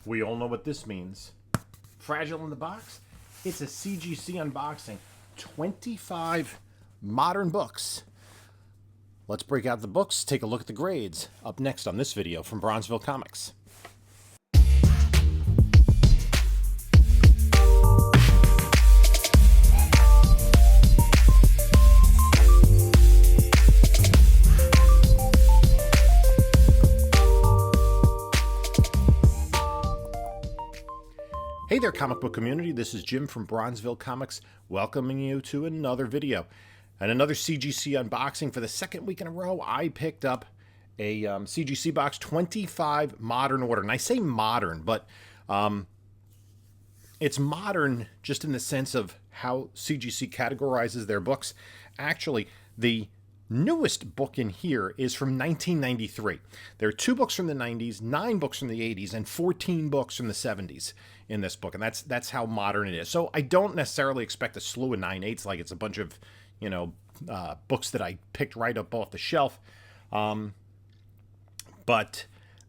We all know what this means. Fragile in the box? It's a CGC unboxing. 25 modern books. Let's break out the books, take a look at the grades. Up next on this video from Bronzeville Comics. Hey there, comic book community. This is Jim from Bronzeville Comics, welcoming you to another video and another CGC unboxing. For the second week in a row, I picked up a CGC box, 25 modern order. And I say modern, but it's modern just in the sense of how CGC categorizes their books. Actually, the newest book in here is from 1993. There are 2 books from the 90s, 9 books from the 80s, and 14 books from the 70s in this book, and that's how modern it is. So I don't necessarily expect a slew of 9/8 like it's a bunch of, books that I picked right up off the shelf. But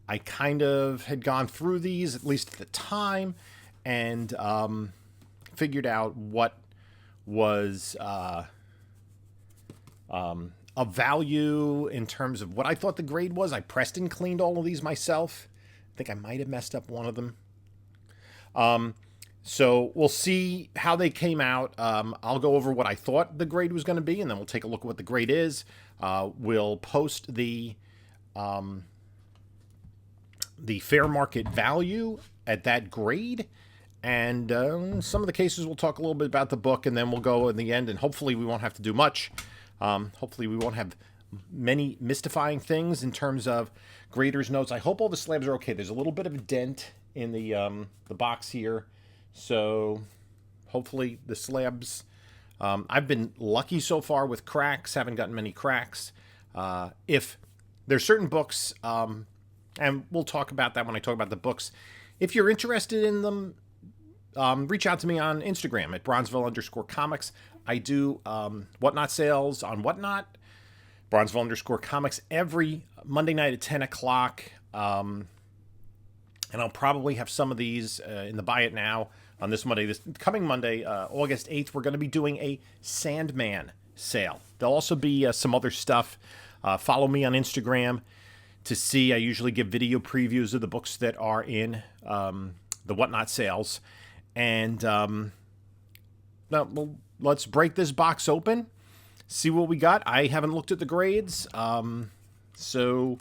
I kind of had gone through these, at least at the time, and figured out what was of value in terms of what I thought the grade was. I pressed and cleaned all of these myself. I think I might have messed up one of them. So we'll see how they came out. I'll go over what I thought the grade was going to be, and then we'll take a look at what the grade is. We'll post the fair market value at that grade, and some of the cases we'll talk a little bit about the book, and then we'll go in the end, and hopefully we won't have to do much. Hopefully we won't have many mystifying things in terms of graders' notes. I hope all the slabs are okay. There's a little bit of a dent in the box here, so hopefully the slabs, I've been lucky so far with cracks, haven't gotten many cracks. If there's certain books, and we'll talk about that when I talk about the books, if you're interested in them, reach out to me on Instagram at Bronzeville_comics. I do Whatnot sales on Whatnot, Bronzeville_comics, every Monday night at 10 o'clock. And I'll probably have some of these in the Buy It Now on this Monday. This coming Monday, August 8th, we're going to be doing a Sandman sale. There'll also be some other stuff. Follow me on Instagram to see. I usually give video previews of the books that are in the Whatnot sales. And well, let's break this box open, see what we got. I haven't looked at the grades, so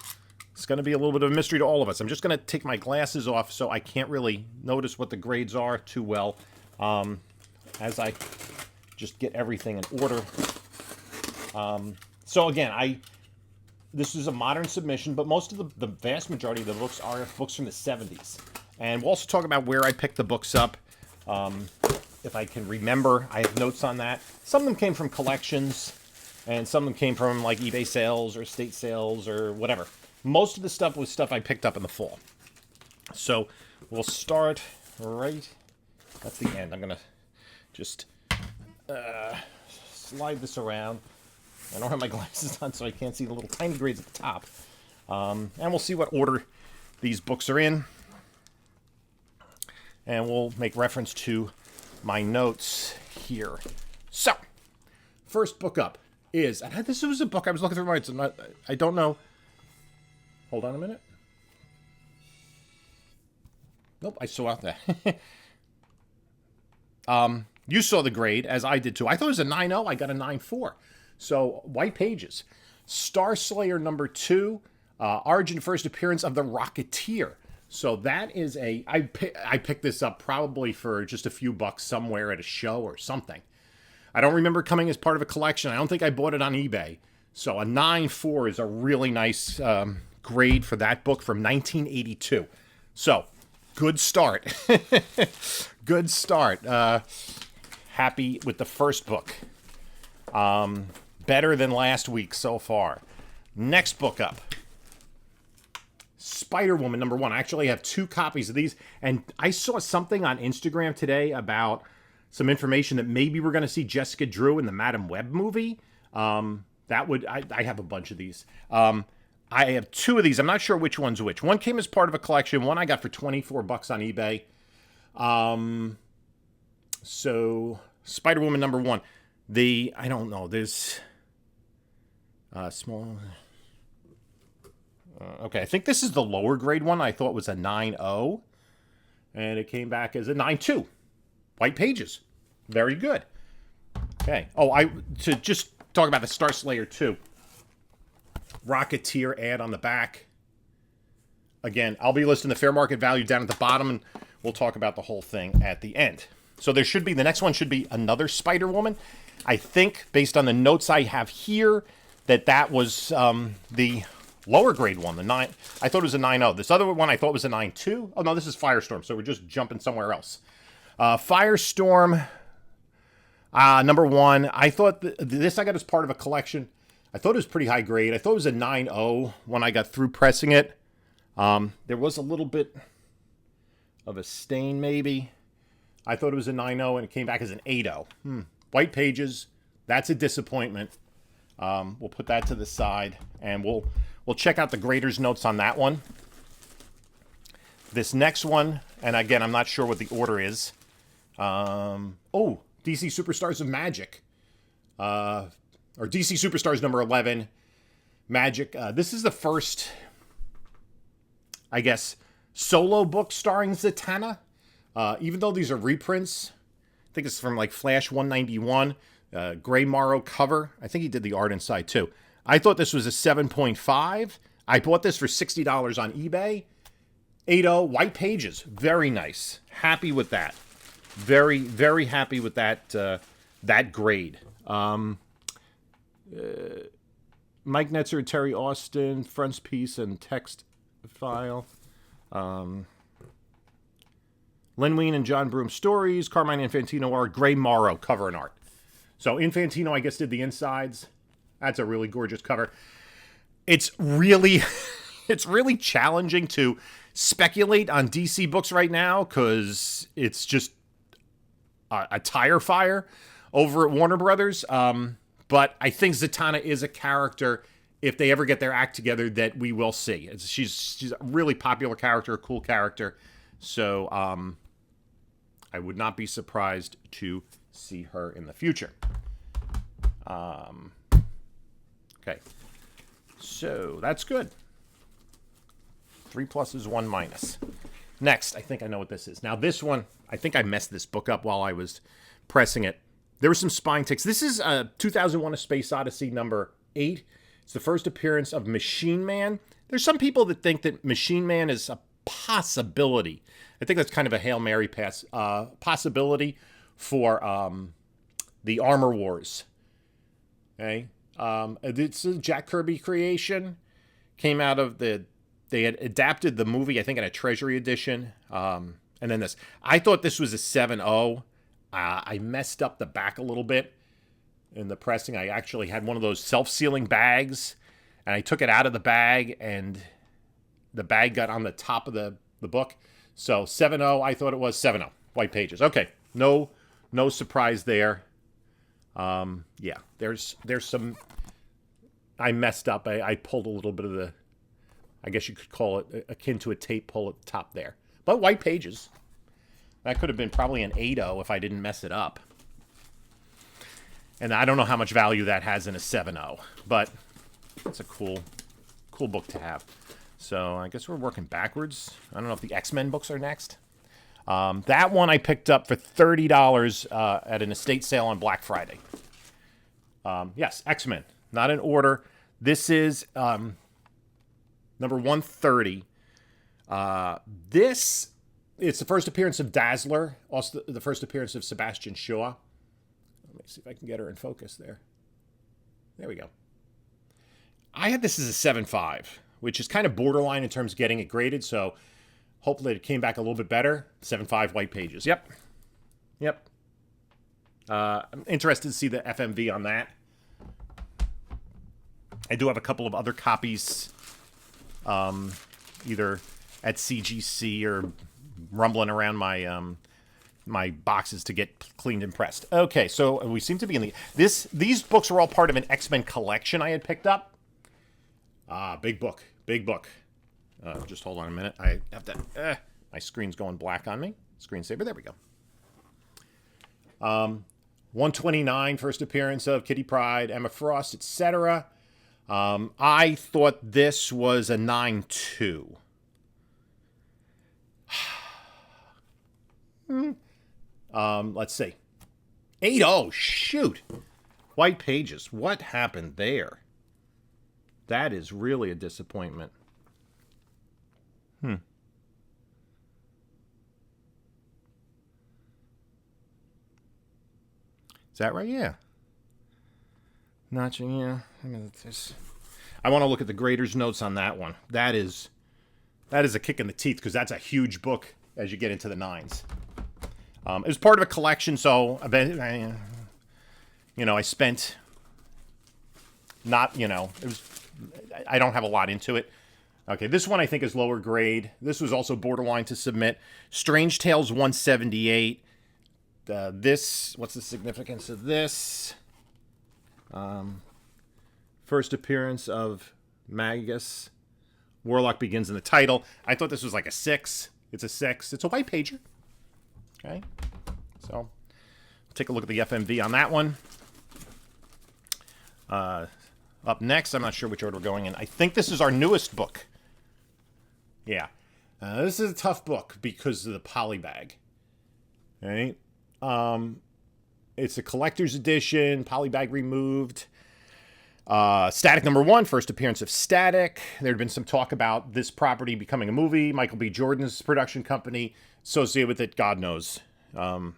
it's going to be a little bit of a mystery to all of us. I'm just going to take my glasses off so I can't really notice what the grades are too well as I just get everything in order. So again, this is a modern submission, but most of the vast majority of the books are books from the 70s. And we'll also talk about where I picked the books up. If I can remember, I have notes on that. Some of them came from collections, and some of them came from like eBay sales or estate sales or whatever. Most of the stuff was stuff I picked up in the fall. So we'll start right at the end. I'm going to just slide this around. I don't have my glasses on, so I can't see the little tiny grades at the top. And we'll see what order these books are in. And we'll make reference to my notes here. So, first book up is, and this was a book I was looking through my notes. I don't know. Hold on a minute. Nope, I saw out there. You saw the grade, as I did too. I thought it was a 9.0. I got a 9.4. So, White Pages. Star Slayer #2. Origin first appearance of the Rocketeer. So that is I picked this up probably for just a few bucks somewhere at a show or something. I don't remember coming as part of a collection. I don't think I bought it on eBay. So a 9.4 is a really nice grade for that book from 1982. So, good start. Good start. Happy with the first book. Better than last week so far. Next book up. Spider-Woman #1. I actually have 2 copies of these, and I saw something on Instagram today about some information that maybe we're going to see Jessica Drew in the Madam Web movie. I have a bunch of these. I have two of these. I'm not sure which one's which. One came as part of a collection. One I got for 24 bucks on eBay. So Spider-Woman #1. I don't know. There's small. Okay, I think this is the lower grade one. I thought was a 9.0, and it came back as a 9.2. White pages, very good. Okay. Oh, to just talk about the Star Slayer 2. Rocketeer ad on the back. Again, I'll be listing the fair market value down at the bottom, and we'll talk about the whole thing at the end. So there should be, the next one should be another Spider-Woman. I think, based on the notes I have here, that was the lower grade one, the 9. I thought it was a 9.0. This other one I thought was a 9.2. Oh, no, this is Firestorm, so we're just jumping somewhere else. Firestorm #1. I thought this I got as part of a collection. I thought it was pretty high grade. I thought it was a 9.0 when I got through pressing it. There was a little bit of a stain, maybe. I thought it was a 9.0, and it came back as an 8.0. White pages. That's a disappointment. We'll put that to the side, and we'll check out the grader's notes on that one. This next one, and again, I'm not sure what the order is. Oh, DC Superstars of Magic. Or DC Superstars #11. Magic. This is the first, I guess, solo book starring Zatanna. Even though these are reprints, I think it's from like Flash 191, Gray Morrow cover. I think he did the art inside too. I thought this was a 7.5. I bought this for $60 on eBay. 8.0, white pages, very nice. Happy with that. Very, very happy with that. That grade. Mike Netzer, Terry Austin, frontispiece and text file. Len Wein and John Broome stories. Carmine Infantino art. Gray Morrow cover and art. So Infantino, I guess, did the insides. That's a really gorgeous cover. It's really, it's really challenging to speculate on DC books right now because it's just a tire fire over at Warner Brothers. But I think Zatanna is a character, if they ever get their act together, that we will see. She's a really popular character, a cool character. So I would not be surprised to see her in the future. Okay. So that's good. 3 pluses, 1 minus. Next, I think I know what this is. Now this one, I think I messed this book up while I was pressing it. There were some spine ticks. This is 2001: A Space Odyssey #8. It's the first appearance of Machine Man. There's some people that think that Machine Man is a possibility. I think that's kind of a Hail Mary pass possibility for the Armor Wars. Okay, it's a Jack Kirby creation. Came out of they had adapted the movie, I think, in a Treasury edition. And then this. I thought this was a 7.0. I messed up the back a little bit in the pressing. I actually had one of those self-sealing bags, and I took it out of the bag, and the bag got on the top of the book. So 7.0, I thought it was 7.0. White pages. Okay, no surprise there. Yeah, there's some. I messed up. I pulled a little bit of the, I guess you could call it akin to a tape pull at the top there. But white pages. That could have been probably an 8.0 if I didn't mess it up. And I don't know how much value that has in a 7.0, but it's a cool book to have. So I guess we're working backwards. I don't know if the X-Men books are next. That one I picked up for $30 at an estate sale on Black Friday. Yes, X-Men. Not in order. This is number 130. It's the first appearance of Dazzler. Also the first appearance of Sebastian Shaw. Let me see if I can get her in focus there. There we go. I had this as a 7.5, which is kind of borderline in terms of getting it graded, so hopefully it came back a little bit better. 7.5 white pages. Yep. I'm interested to see the FMV on that. I do have a couple of other copies, either at CGC or rumbling around my my boxes to get cleaned and pressed. Okay, so we seem to be in these books are all part of an X-Men collection I had picked up. Ah, big book. Big book. Just hold on a minute. I have to... my screen's going black on me. Screensaver. There we go. 129, first appearance of Kitty Pryde, Emma Frost, etc. I thought this was a 9-2. Let's see. 8-0. Shoot. White Pages. What happened there? That is really a disappointment. Is that right? Yeah. Notching, yeah. I want to look at the grader's notes on that one. That is a kick in the teeth because that's a huge book as you get into the 9s. It was part of a collection, so I spent not, it was, I don't have a lot into it. Okay, this one I think is lower grade. This was also borderline to submit. Strange Tales 178. What's the significance of this? First appearance of Magus. Warlock begins in the title. I thought this was like a 6. It's a 6. It's a white pager. Okay, so take a look at the FMV on that one. Up next, I'm not sure which order we're going in. I think this is our newest book. Yeah. This is a tough book because of the polybag. Right? It's a collector's edition, polybag removed. Static #1, first appearance of Static. There had been some talk about this property becoming a movie. Michael B. Jordan's production company associated with it. God knows how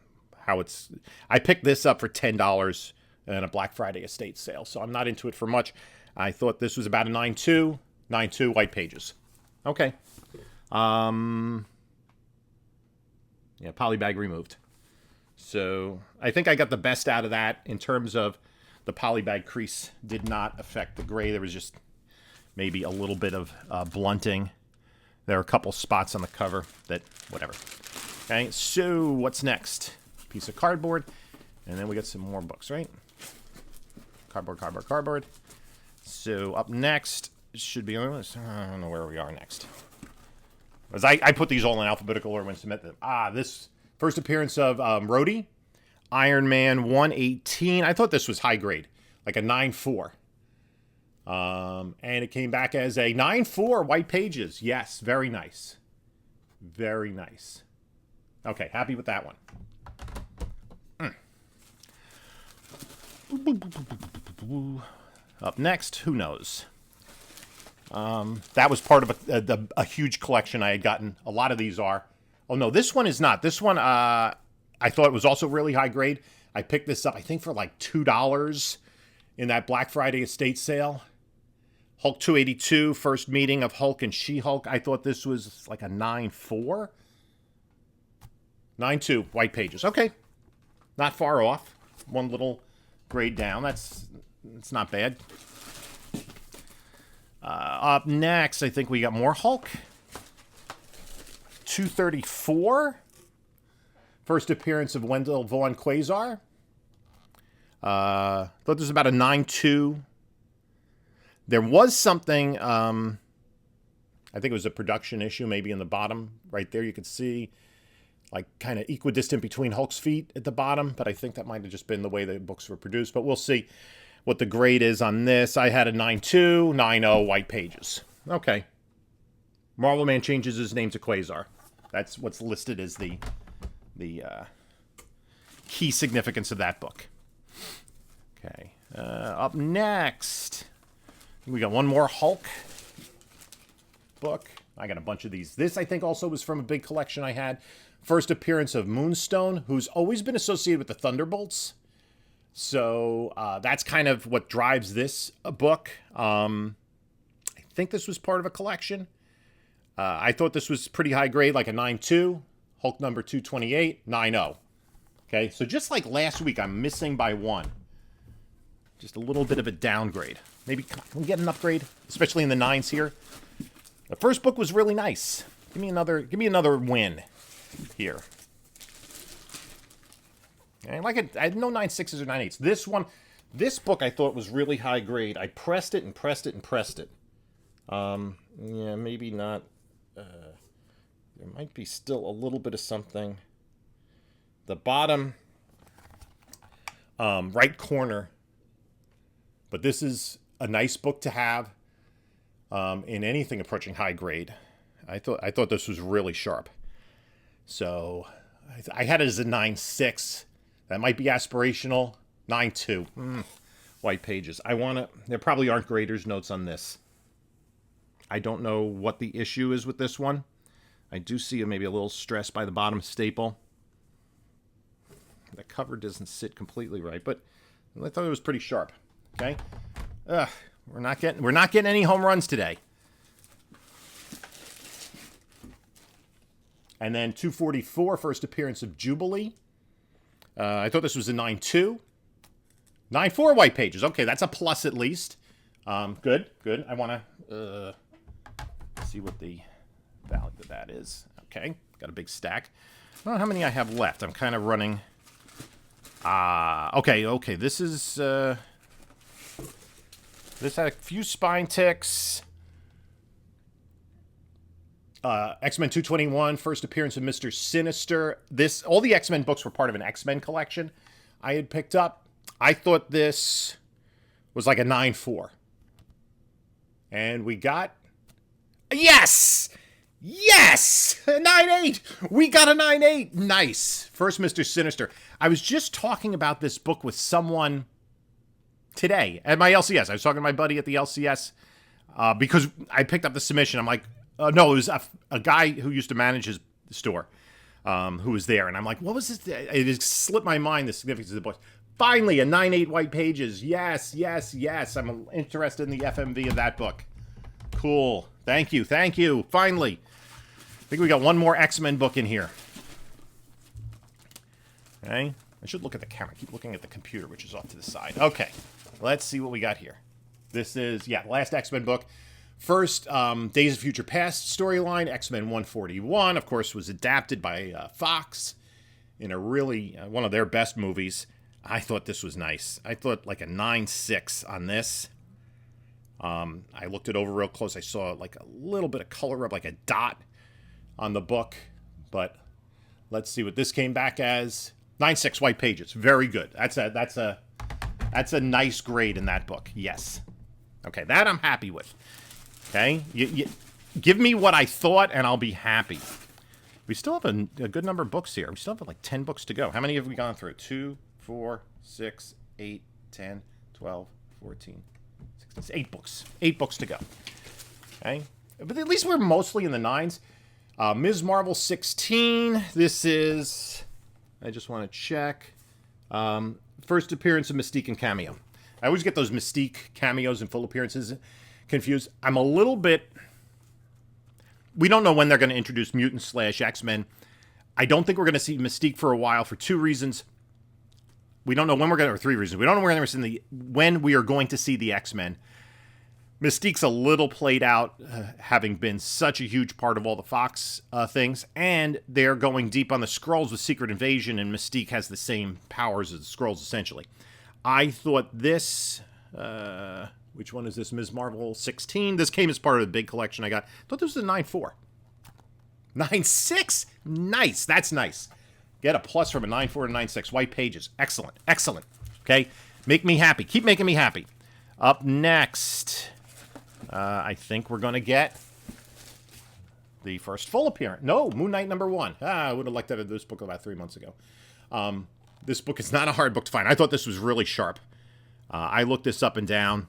it's... I picked this up for $10 in a Black Friday estate sale, so I'm not into it for much. I thought this was about a 9-2. 9-2, white pages. Okay. Yeah, polybag removed. So I think I got the best out of that in terms of the polybag crease did not affect the gray. There was just maybe a little bit of blunting. There are a couple spots on the cover that, whatever. Okay, so what's next? Piece of cardboard. And then we got some more books, right? Cardboard, cardboard, cardboard. So up next should be on this. I don't know where we are next. As I put these all in alphabetical order when I submit them. This first appearance of Rhodey. Iron Man 118. I thought this was high grade, like a 9-4. And it came back as a 9-4, white pages. Yes, very nice. Very nice. Okay, happy with that one. Up next, who knows? That was part of a huge collection I had gotten. A lot of these are. Oh, no, this one is not. This one, I thought it was also really high grade. I picked this up, I think, for like $2 in that Black Friday estate sale. Hulk 282, first meeting of Hulk and She-Hulk. I thought this was like a 9-4. 9-2, white pages. Okay. Not far off. One little grade down. It's not bad. Up next, I think we got more Hulk. 234. First appearance of Wendell Vaughn Quasar. Thought this was about a 9-2. There was something, I think it was a production issue, maybe in the bottom. Right there you could see, like, kind of equidistant between Hulk's feet at the bottom. But I think that might have just been the way the books were produced. But we'll see what the grade is on this. I had a 9-2, 9-0, white pages. Okay. Marvel Man changes his name to Quasar. That's what's listed as the key significance of that book. Okay. Up next, we got one more Hulk book. I got a bunch of these. This, I think, also was from a big collection I had. First appearance of Moonstone, who's always been associated with the Thunderbolts. So that's kind of what drives this book. I think this was part of a collection. I thought this was pretty high grade, like a 9-2. Hulk number 228, 9-0. Okay, so just like last week, I'm missing by one. Just a little bit of a downgrade. Maybe, can we get an upgrade? Especially in the 9s here. The first book was really nice. Give me another win here. And like I had no 9.6s or 9.8s. This book I thought was really high grade. I pressed it and pressed it and pressed it. Yeah, maybe not. There might be still a little bit of something. The bottom right corner. But this is a nice book to have in anything approaching high grade. I thought this was really sharp. So I had it as a 9.6. That might be aspirational. 9.2. White pages. There probably aren't grader's notes on this. I don't know what the issue is with this one. I do see maybe a little stress by the bottom staple. The cover doesn't sit completely right, but I thought it was pretty sharp. Okay, we're not getting any home runs today. And then 244, first appearance of Jubilee. I thought this was a 9.2. 9.4 white pages. Okay, that's a plus at least. Good. I want to see what the value of that is. Okay, got a big stack. I don't know how many I have left. I'm kind of running. Okay. This had a few spine ticks. X-Men 221, first appearance of Mr. Sinister. All the X-Men books were part of an X-Men collection I had picked up. I thought this was like a 9.4. And we got... Yes! A 9.8! We got a 9.8! Nice. First Mr. Sinister. I was just talking about this book with someone today at my LCS. I was talking to my buddy at the LCS because I picked up the submission. I'm like, no, it was a guy who used to manage his store who was there. And I'm like, what was this? It just slipped my mind, the significance of the book. Finally, a 9.8 white pages. Yes. I'm interested in the FMV of that book. Cool. Thank you. Finally. I think we got one more X-Men book in here. Okay. I should look at the camera. I keep looking at the computer, which is off to the side. Okay. Let's see what we got here. This is, last X-Men book. First, Days of Future Past storyline, X-Men 141, of course, was adapted by Fox in a really, one of their best movies. I thought this was nice. I thought like a 9.6 on this. I looked it over real close. I saw like a little bit of color up, like a dot on the book. But let's see what this came back as. 9.6 white pages. Very good. That's a nice grade in that book. Yes. Okay, that I'm happy with. Okay, you give me what I thought, and I'll be happy. We still have a good number of books here. We still have like 10 books to go. How many have we gone through? 2, 4, 6, 8, 10, 12, 14, 16, 8 books. 8 books to go. Okay, but at least we're mostly in the 9s. Ms. Marvel 16. This is... I just want to check. First appearance of Mystique and Cameo. I always get those Mystique cameos and full appearances confused. I'm a little bit... We don't know when they're going to introduce Mutants / X-Men. I don't think we're going to see Mystique for a while for 2 reasons. We don't know when we're going to... Or 3 reasons. We don't know when we are going to see the X-Men. Mystique's a little played out, having been such a huge part of all the Fox things. And they're going deep on the Skrulls with Secret Invasion, and Mystique has the same powers as the Skrulls, essentially. I thought this... which one is this? Ms. Marvel 16. This came as part of the big collection I got. I thought this was a 9.4. 9.6? Nice. That's nice. Get a plus from a 9.4 to 9.6. White pages. Excellent. Okay? Make me happy. Keep making me happy. Up next, I think we're going to get the first full appearance. No, Moon Knight #1. I would have liked that in this book about 3 months ago. This book is not a hard book to find. I thought this was really sharp. I looked this up and down.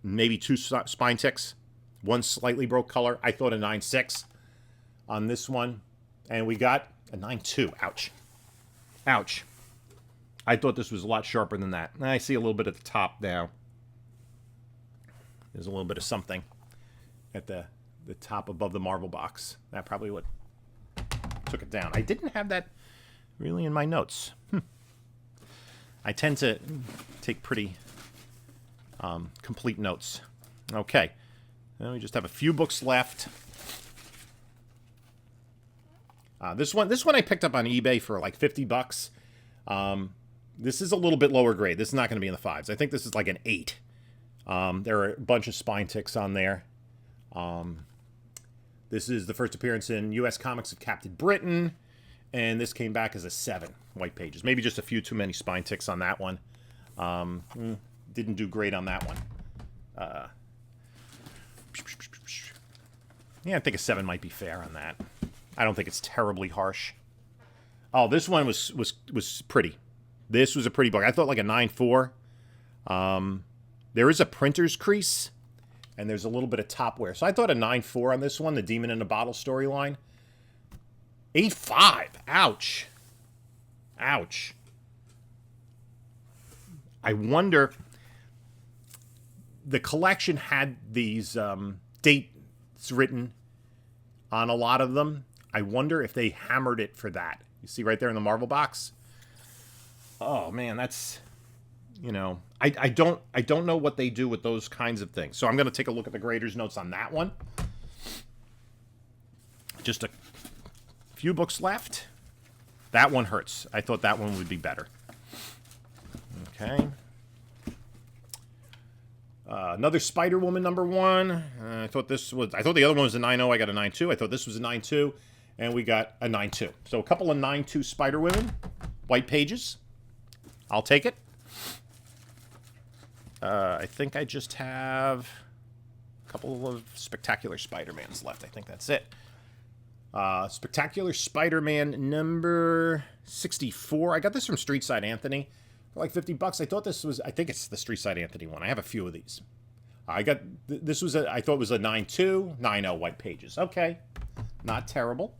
Maybe 2 spine ticks. 1 slightly broke color. I thought a 9.6 on this one. And we got a 9.2. Ouch. I thought this was a lot sharper than that. I see a little bit at the top now. There's a little bit of something at the top above the Marvel box. That probably what took it down. I didn't have that really in my notes. I tend to take pretty complete notes. Okay. Now we just have a few books left. This one I picked up on eBay for like $50. This is a little bit lower grade. This is not going to be in the 5s. I think this is like an 8. There are a bunch of spine ticks on there. This is the first appearance in U.S. Comics of Captain Britain, and this came back as a 7 white pages. Maybe just a few too many spine ticks on that one. Didn't do great on that one. Yeah, I think a 7 might be fair on that. I don't think it's terribly harsh. Oh, this one was pretty. This was a pretty book. I thought like a 9.4. There is a printer's crease, and there's a little bit of top wear. So I thought a 9.4 on this one, the Demon in a Bottle storyline. 8.5. Ouch. Ouch. I wonder... The collection had these dates written on a lot of them. I wonder if they hammered it for that. You see right there in the Marvel box? Oh, man, that's... You know, I don't know what they do with those kinds of things. So I'm going to take a look at the grader's notes on that one. Just a few books left. That one hurts. I thought that one would be better. Okay. Another Spider-Woman #1. I thought the other one was a 9.0. I got a 9.2. I thought this was a 9.2. And we got a 9.2. So a couple of 9.2 Spider-Women. White pages. I'll take it. I think I just have a couple of Spectacular Spider-Mans left. I think that's it. Spectacular Spider-Man number 64. I got this from Street Side Anthony for like $50. I thought this was... I think it's the Street Side Anthony one. I have a few of these. I got... This was I thought it was a 9.2. 9.0 white pages. Okay. Not terrible.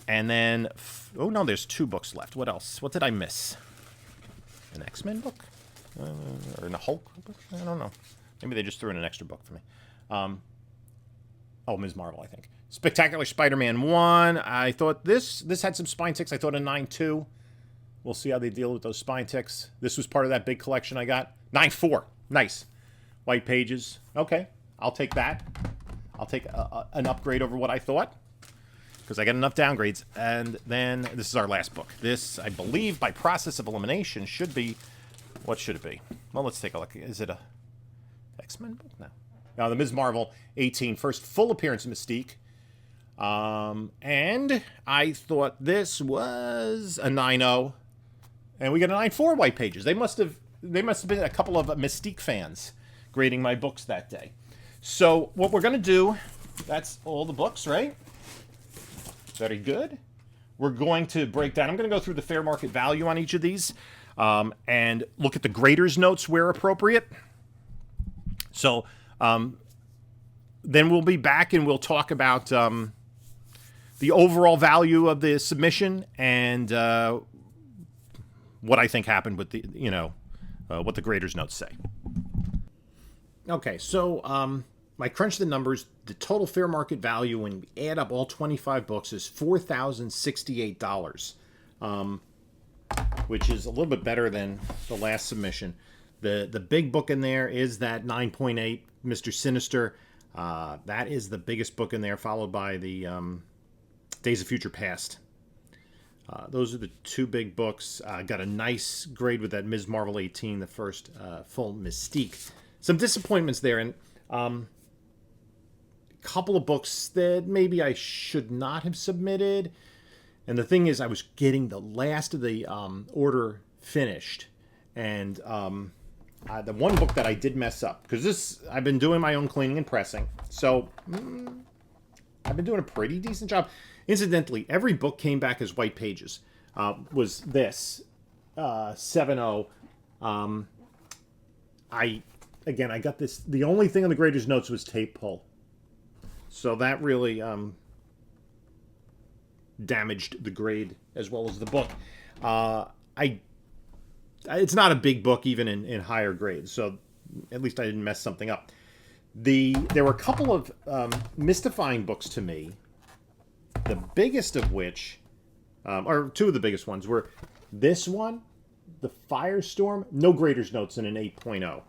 And then... Oh, no, there's 2 books left. What else? What did I miss? An X-Men book? Or in a Hulk book? I don't know. Maybe they just threw in an extra book for me. Oh, Ms. Marvel, I think. Spectacular Spider-Man 1. I thought this had some spine ticks. I thought a 9.2. We'll see how they deal with those spine ticks. This was part of that big collection I got. 9.4. Nice. White pages. Okay. I'll take that. I'll take an upgrade over what I thought, because I got enough downgrades. And then this is our last book. This, I believe, by process of elimination, should be... What should it be? Well, let's take a look. Is it a X-Men book? No. No, the Ms. Marvel 18. First full appearance of Mystique. And I thought this was a 9.0. And we got a 9.4 white pages. They must have been a couple of Mystique fans grading my books that day. So what we're going to do, that's all the books, right? Very good. We're going to break down. I'm going to go through the fair market value on each of these. And look at the grader's notes where appropriate. So then we'll be back and we'll talk about the overall value of the submission and what I think happened with the, what the grader's notes say. Okay, so I crunched the numbers. The total fair market value when we add up all 25 books is $4,068. Which is a little bit better than the last submission. The big book in there is that 9.8 Mr. Sinister. That is the biggest book in there, followed by the Days of Future Past. Those are the 2 big books. Got a nice grade with that Ms. Marvel 18, the first full Mystique. Some disappointments there, and a couple of books that maybe I should not have submitted. And the thing is, I was getting the last of the order finished. And the one book that I did mess up, because I've been doing my own cleaning and pressing. So I've been doing a pretty decent job. Incidentally, every book came back as white pages. Was this 7.0. I got this. The only thing on the grader's notes was tape pull. So that really... damaged the grade as well as the book. It's not a big book even in higher grades, so at least I didn't mess something up. There were a couple of mystifying books to me, the biggest of which, or 2 of the biggest ones, were this one, the Firestorm, no grader's notes in an 8.0.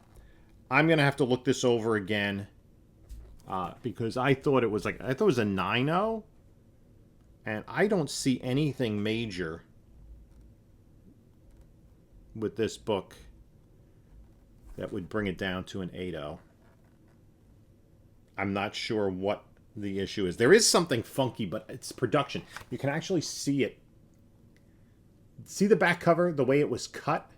I'm going to have to look this over again because I thought it was a 9.0. And I don't see anything major with this book that would bring it down to an 8.0. I'm not sure what the issue is. There is something funky, but it's production. You can actually see it. See the back cover, the way it was cut?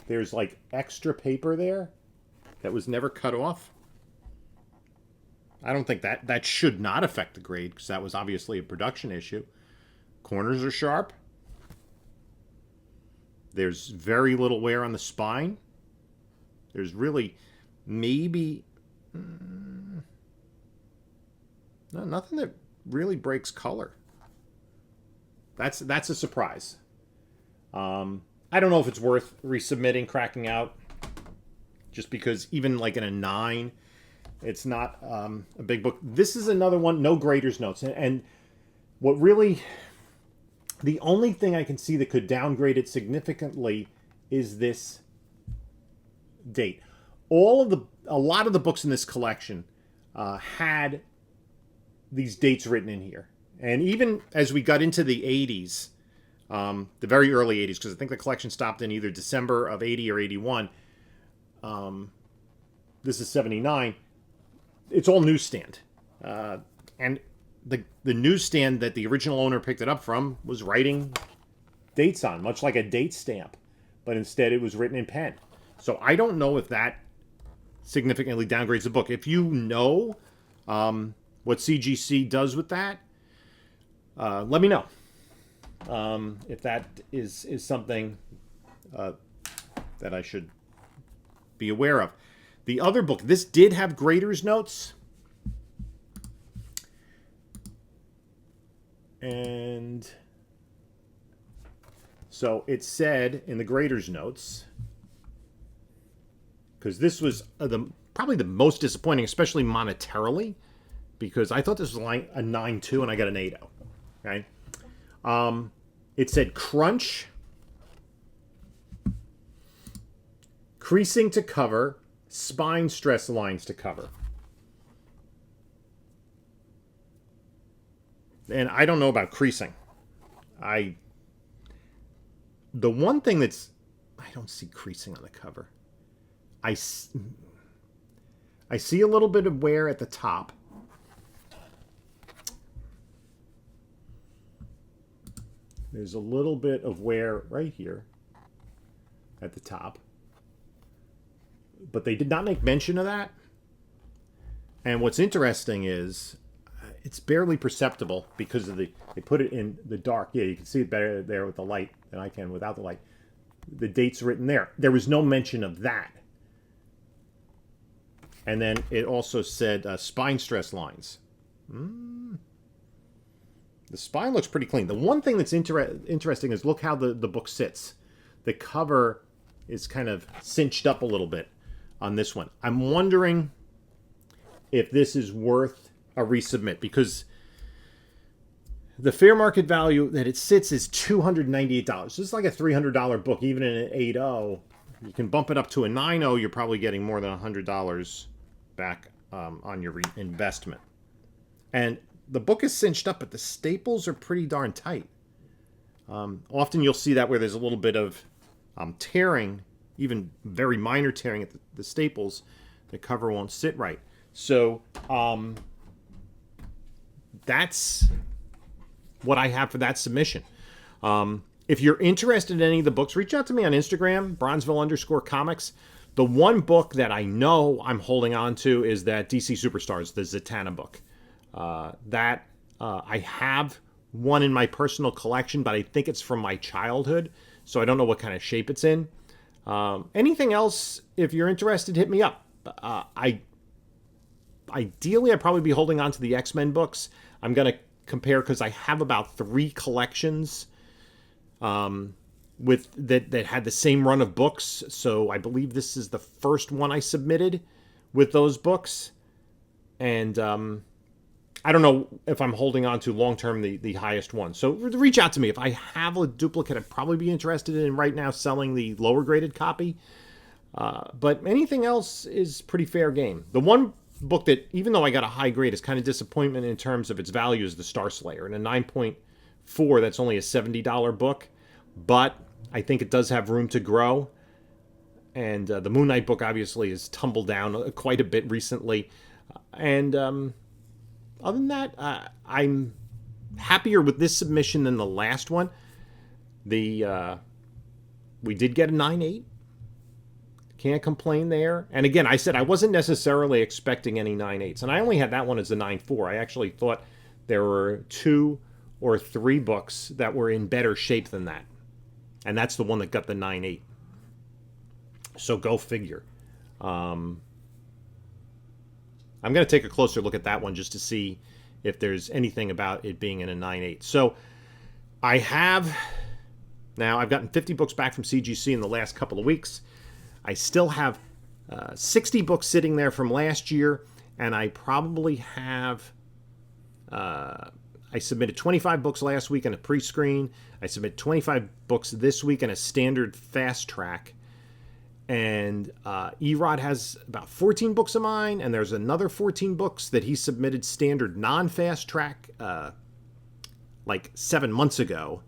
There's like extra paper there that was never cut off. I don't think that should not affect the grade, because that was obviously a production issue. Corners are sharp. There's very little wear on the spine. There's really maybe nothing that really breaks color. That's a surprise. I don't know if it's worth resubmitting, cracking out, just because even like in a 9, it's not a big book. This is another one, no grader's notes. And what really, the only thing I can see that could downgrade it significantly is this date. A lot of the books in this collection had these dates written in here. And even as we got into the 80s, the very early 80s, because I think the collection stopped in either December of 80 or 81. This is 79. It's all newsstand. And the newsstand that the original owner picked it up from was writing dates on, much like a date stamp. But instead it was written in pen. So I don't know if that significantly downgrades the book. If you know what CGC does with that, let me know. If that is something that I should be aware of. The other book, this did have grader's notes. And so it said in the grader's notes, because this was probably the most disappointing, especially monetarily, because I thought this was like a 9.2 and I got an 8.0. Okay. It said crunch, creasing to cover, spine stress lines to cover. And I don't know about creasing. The one thing I don't see creasing on the cover. I see a little bit of wear at the top. There's a little bit of wear right here at the top. But they did not make mention of that. And what's interesting is it's barely perceptible because of they put it in the dark. Yeah, you can see it better there with the light than I can without the light. The date's written there. There was no mention of that. And then it also said spine stress lines. The spine looks pretty clean. The one thing that's interesting is look how the book sits. The cover is kind of cinched up a little bit on this one. I'm wondering if this is worth a resubmit, because the fair market value that it sits is $298. So it's like a $300 book, even in an 8.0. You can bump it up to a 9.0. You're probably getting more than $100 back on your investment. And the book is cinched up, but the staples are pretty darn tight. Often you'll see that where there's a little bit of tearing, even very minor tearing at the staples, the cover won't sit right. So that's what I have for that submission. If you're interested in any of the books, reach out to me on Instagram, Bronzeville_comics. The one book that I know I'm holding on to is that DC Superstars, the Zatanna book. I have one in my personal collection, but I think it's from my childhood, so I don't know what kind of shape it's in. Anything else, if you're interested, hit me up. Ideally, I'd probably be holding on to the X-Men books. I'm going to compare, because I have about 3 collections with that had the same run of books. So I believe this is the first one I submitted with those books. And I don't know if I'm holding on to long-term the highest one. So reach out to me. If I have a duplicate, I'd probably be interested in right now selling the lower graded copy. But anything else is pretty fair game. The one book that, even though I got a high grade, is kind of disappointment in terms of its value is the Star Slayer. And a 9.4, that's only a $70 book. But I think it does have room to grow. And the Moon Knight book obviously has tumbled down quite a bit recently. And other than that, I'm happier with this submission than the last one. We did get a 9.8. Can't complain there. And again, I said I wasn't necessarily expecting any 9.8s. And I only had that one as a 9.4. I actually thought there were 2 or 3 books that were in better shape than that. And that's the one that got the 9.8. So go figure. I'm going to take a closer look at that one just to see if there's anything about it being in a 9.8. So I've gotten 50 books back from CGC in the last couple of weeks. I still have 60 books sitting there from last year, and I probably have... I submitted 25 books last week in a pre-screen. I submitted 25 books this week in a standard fast track. And Erod has about 14 books of mine, and there's another 14 books that he submitted standard non-fast track like 7 months ago.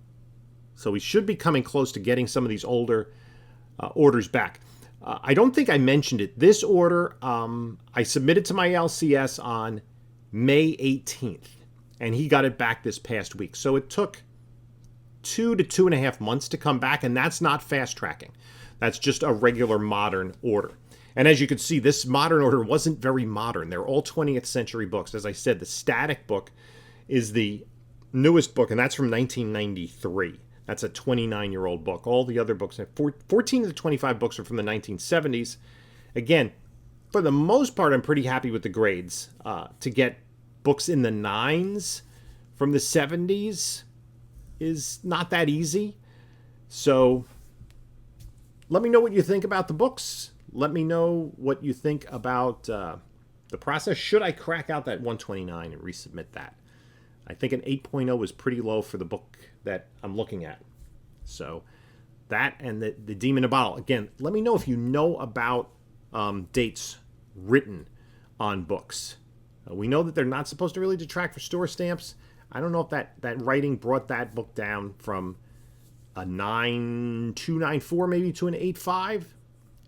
So we should be coming close to getting some of these older orders back. I don't think I mentioned it. This order, I submitted to my LCS on May 18th, and he got it back this past week. So it took 2 to 2.5 months to come back, and that's not fast tracking. That's just a regular modern order. And as you can see, this modern order wasn't very modern. They're all 20th century books. As I said, the Static book is the newest book, and that's from 1993. That's a 29-year-old book. All the other books, 14 of the 25 books are from the 1970s. Again, for the most part, I'm pretty happy with the grades. To get books in the 9s from the 70s is not that easy. So let me know what you think about the books. Let me know what you think about the process. Should I crack out that 129 and resubmit that? I think an 8.0 is pretty low for the book that I'm looking at. So that and the Demon in a Bottle. Again, let me know if you know about dates written on books. We know that they're not supposed to really detract for store stamps. I don't know if that writing brought that book down from a 9.294 maybe to an 8.5.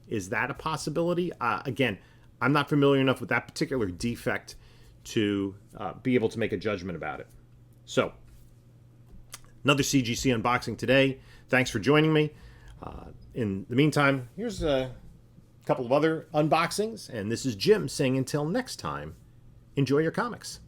Is that a possibility? Again, I'm not familiar enough with that particular defect to be able to make a judgment about it. So, another CGC unboxing today. Thanks for joining me. In the meantime, here's a couple of other unboxings. And this is Jim saying until next time, enjoy your comics.